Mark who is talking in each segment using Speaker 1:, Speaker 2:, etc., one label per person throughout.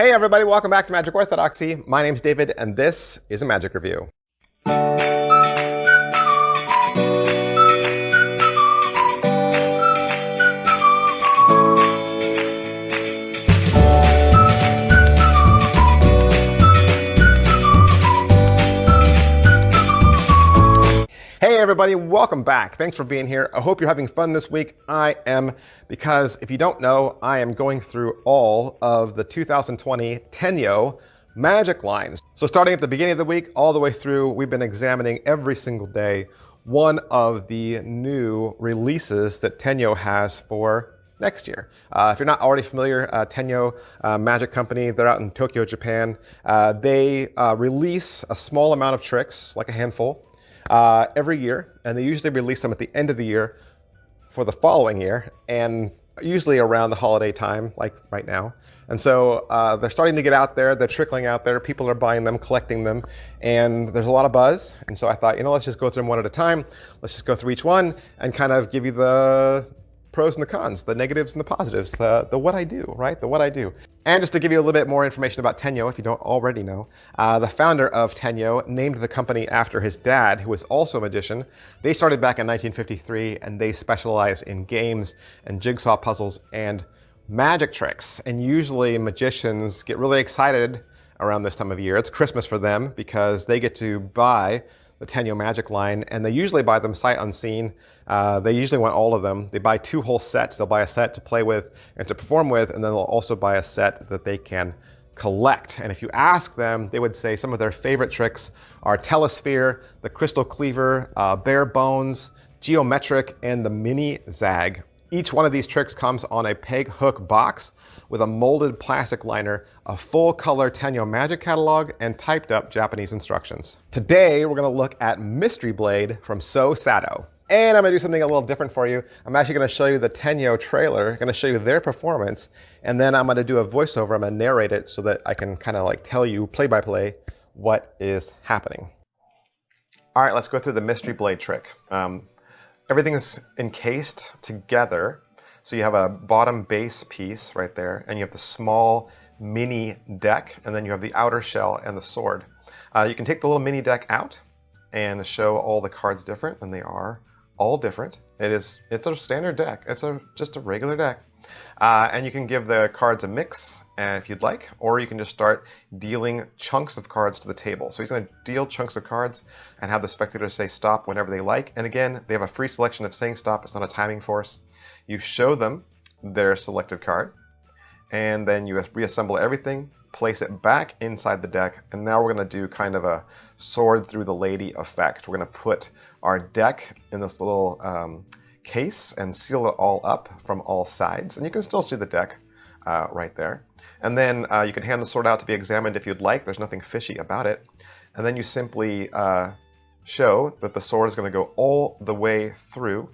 Speaker 1: Hey everybody, welcome back to Magic Orthodoxy. My name's David and this is a Magic Review. Hey everybody, welcome back. Thanks for being here. I hope you're having fun this week. I am, because if you don't know, I am going through all of the 2020 Tenyo Magic lines. So starting at the beginning of the week, all the way through, we've been examining every single day one of the new releases that Tenyo has for next year. If you're not already familiar, Tenyo Magic Company, they're out in Tokyo, Japan. They release a small amount of tricks, like a handful, every year, and they usually release them at the end of the year for the following year, and usually around the holiday time, like right now. And so they're starting to get out there, they're trickling out there, people are buying them, collecting them, and there's a lot of buzz. And so I thought, let's just go through them one at a time. Let's just go through each one and kind of give you the pros and the cons, the negatives and the positives, the what I do, right? The what I do. And just to give you a little bit more information about Tenyo, if you don't already know, the founder of Tenyo named the company after his dad, who was also a magician. They started back in 1953, and they specialize in games and jigsaw puzzles and magic tricks. And usually magicians get really excited around this time of year. It's Christmas for them because they get to buy the Tenyo Magic line, and they usually buy them sight unseen. They usually want all of them. They buy 2 whole sets. They'll buy a set to play with and to perform with, and then they'll also buy a set that they can collect. And if you ask them, they would say some of their favorite tricks are Telesphere, the Crystal Cleaver, Bare Bones, Geometric, and the Mini Zag. Each one of these tricks comes on a peg hook box with a molded plastic liner, a full color Tenyo Magic catalog, and typed up Japanese instructions. Today, we're gonna look at Mystery Blade from So Sato. And I'm gonna do something a little different for you. I'm actually gonna show you the Tenyo trailer, gonna show you their performance, and then I'm gonna do a voiceover, I'm gonna narrate it so that I can kind of like tell you play by play what is happening. All right, let's go through the Mystery Blade trick. Everything is encased together. So you have a bottom base piece right there, and you have the small mini deck, and then you have the outer shell and the sword. You can take the little mini deck out and show all the cards different, and they are all different. It's a standard deck. It's just a regular deck. And you can give the cards a mix if you'd like, or you can just start dealing chunks of cards to the table. So he's going to deal chunks of cards and have the spectators say stop whenever they like. And again, they have a free selection of saying stop. It's not a timing force. You show them their selected card, and then you reassemble everything, place it back inside the deck, and now we're going to do kind of a sword through the lady effect. We're going to put our deck in this little case and seal it all up from all sides, and you can still see the deck right there. And then you can hand the sword out to be examined if you'd like. There's nothing fishy about it. And then you simply show that the sword is going to go all the way through,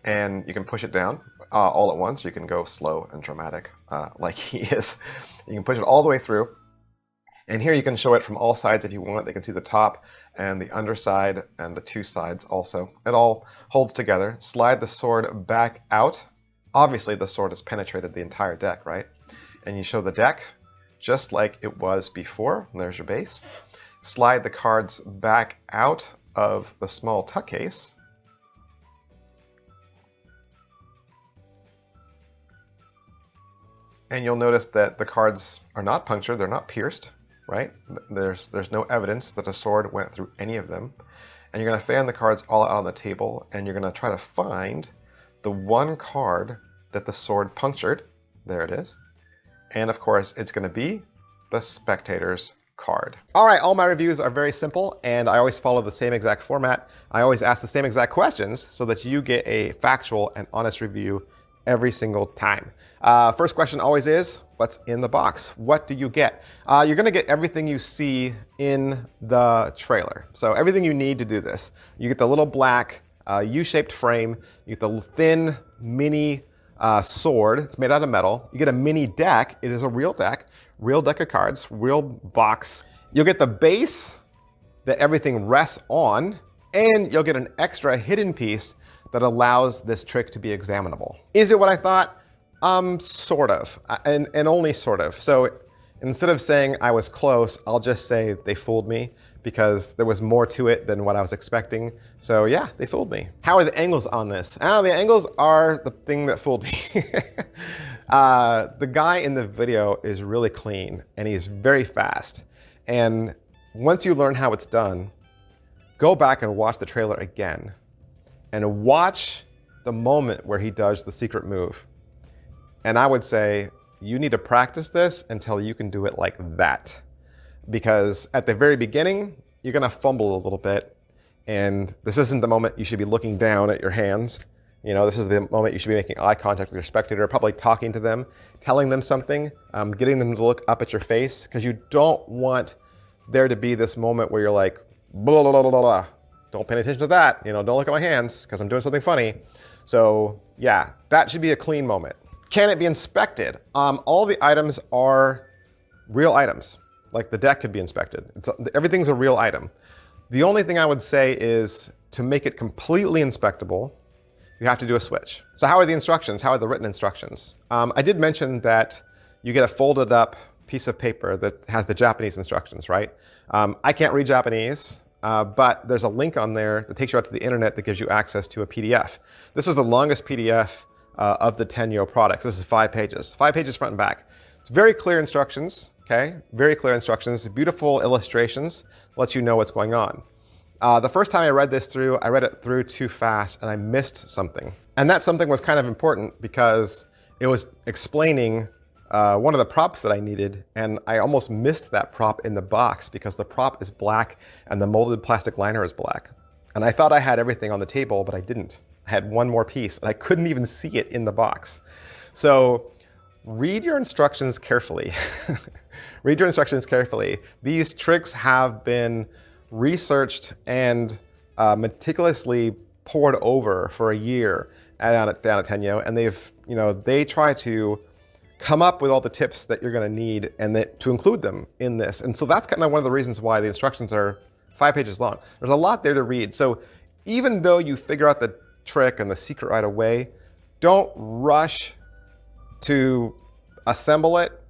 Speaker 1: and you can push it down all at once. You can go slow and dramatic like he is. You can push it all the way through. And here you can show it from all sides if you want. They can see the top and the underside and the 2 sides also. It all holds together. Slide the sword back out. Obviously, the sword has penetrated the entire deck, right? And you show the deck just like it was before. And there's your base. Slide the cards back out of the small tuck case. And you'll notice that the cards are not punctured, they're not pierced, right? There's no evidence that a sword went through any of them. And you're going to fan the cards all out on the table, and you're going to try to find the one card that the sword punctured. There it is. And of course, it's going to be the spectator's card. All right, all my reviews are very simple, and I always follow the same exact format. I always ask the same exact questions so that you get a factual and honest review every single time. First question always is, what's in the box? What do you get? You're gonna get everything you see in the trailer. So everything you need to do this. You get the little black U-shaped frame, you get the thin mini sword, it's made out of metal. You get a mini deck, it is a real deck of cards, real box. You'll get the base that everything rests on, and you'll get an extra hidden piece that allows this trick to be examinable. Is it what I thought? Sort of, and only sort of. So Instead of saying I was close, I'll just say they fooled me because there was more to it than what I was expecting. So yeah, they fooled me. How are the angles on this? The angles are the thing that fooled me. The guy in the video is really clean and he's very fast. And once you learn how it's done, go back and watch the trailer again and watch the moment where he does the secret move. And I would say, you need to practice this until you can do it like that. Because at the very beginning, you're gonna fumble a little bit. And this isn't the moment you should be looking down at your hands. You know, this is the moment you should be making eye contact with your spectator, probably talking to them, telling them something, getting them to look up at your face, because you don't want there to be this moment where you're like, blah, blah, blah, blah, blah. Don't pay attention to that. You know, don't look at my hands because I'm doing something funny. So yeah, that should be a clean moment. Can it be inspected? All the items are real items. Like the deck could be inspected. Everything's a real item. The only thing I would say is to make it completely inspectable, you have to do a switch. So how are the instructions? How are the written instructions? I did mention that you get a folded up piece of paper that has the Japanese instructions, right? I can't read Japanese, but there's a link on there that takes you out to the internet that gives you access to a PDF. This is the longest PDF of the Tenyo products. This is 5 pages. 5 pages front and back. It's very clear instructions, okay? Very clear instructions, beautiful illustrations, lets you know what's going on. The first time I read this through, I read it through too fast and I missed something. And that something was kind of important because it was explaining one of the props that I needed, and I almost missed that prop in the box because the prop is black and the molded plastic liner is black. And I thought I had everything on the table, but I didn't. I had one more piece and I couldn't even see it in the box. So read your instructions carefully. Read your instructions carefully. These tricks have been researched and meticulously poured over for a year down at Tenyo, and they try to come up with all the tips that you're going to need and to include them in this. And so that's kind of one of the reasons why the instructions are 5 pages long. There's a lot there to read. So even though you figure out the trick and the secret right away, don't rush to assemble it.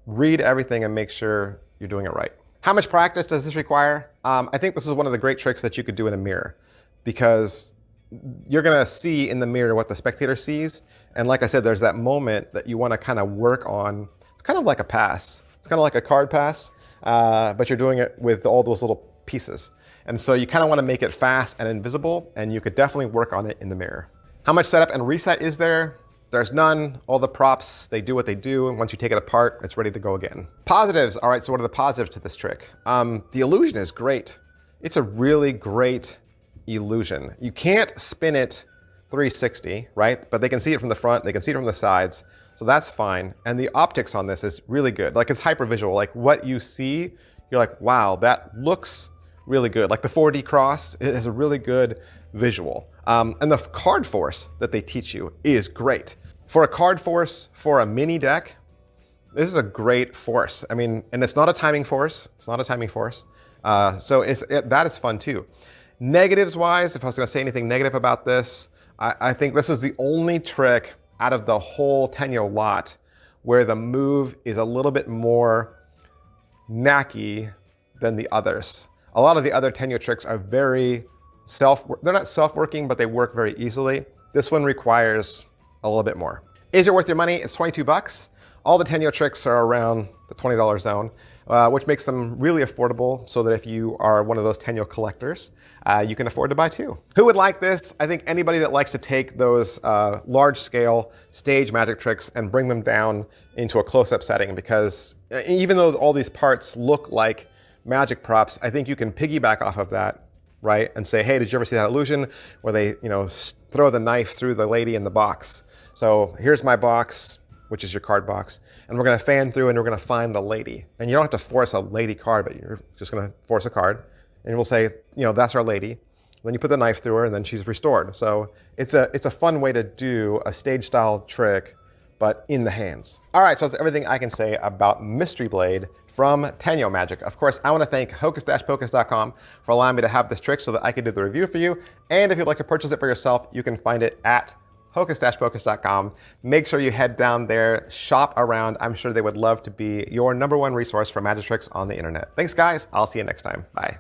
Speaker 1: Read everything and make sure you're doing it right. How much practice does this require? I think this is one of the great tricks that you could do in a mirror, because you're gonna see in the mirror what the spectator sees. And like I said, there's that moment that you wanna kind of work on. It's kind of like a pass. It's kind of like a card pass, but you're doing it with all those little pieces. And so you kind of wanna make it fast and invisible, and you could definitely work on it in the mirror. How much setup and reset is there? There's none. All the props, they do what they do, and once you take it apart, it's ready to go again. Positives, all right, so what are the positives to this trick? The illusion is great. It's a really great illusion. You can't spin it 360, right? But they can see it from the front, they can see it from the sides, so that's fine. And the optics on this is really good. Like, it's hyper visual. Like, what you see, you're like, wow, that looks really good. Like the 4D cross, it has a really good visual. And the card force that they teach you is great. For a card force, for a mini deck, this is a great force. I mean, and it's not a timing force. It's not a timing force. So that is fun too. Negatives wise, if I was gonna say anything negative about this, I think this is the only trick out of the whole Tenyo lot where the move is a little bit more knacky than the others. A lot of the other Tenyo tricks are very they're not self-working, but they work very easily. This one requires a little bit more. Is it worth your money? It's 22 bucks. All the Tenyo tricks are around the $20 zone, which makes them really affordable so that if you are one of those Tenyo collectors, you can afford to buy two. Who would like this? I think anybody that likes to take those large-scale stage magic tricks and bring them down into a close-up setting, because even though all these parts look like magic props, I think you can piggyback off of that, right? And say, hey, did you ever see that illusion where they, throw the knife through the lady in the box? So here's my box, which is your card box, and we're gonna fan through and we're gonna find the lady. And you don't have to force a lady card, but you're just gonna force a card, and we'll say, that's our lady. Then you put the knife through her and then she's restored. So it's a fun way to do a stage style trick, but in the hands. All right, so that's everything I can say about Mystery Blade from Tenyo Magic. Of course, I want to thank hocus-pocus.com for allowing me to have this trick so that I could do the review for you. And if you'd like to purchase it for yourself, you can find it at hocus-pocus.com. Make sure you head down there, shop around. I'm sure they would love to be your #1 resource for magic tricks on the internet. Thanks, guys. I'll see you next time. Bye.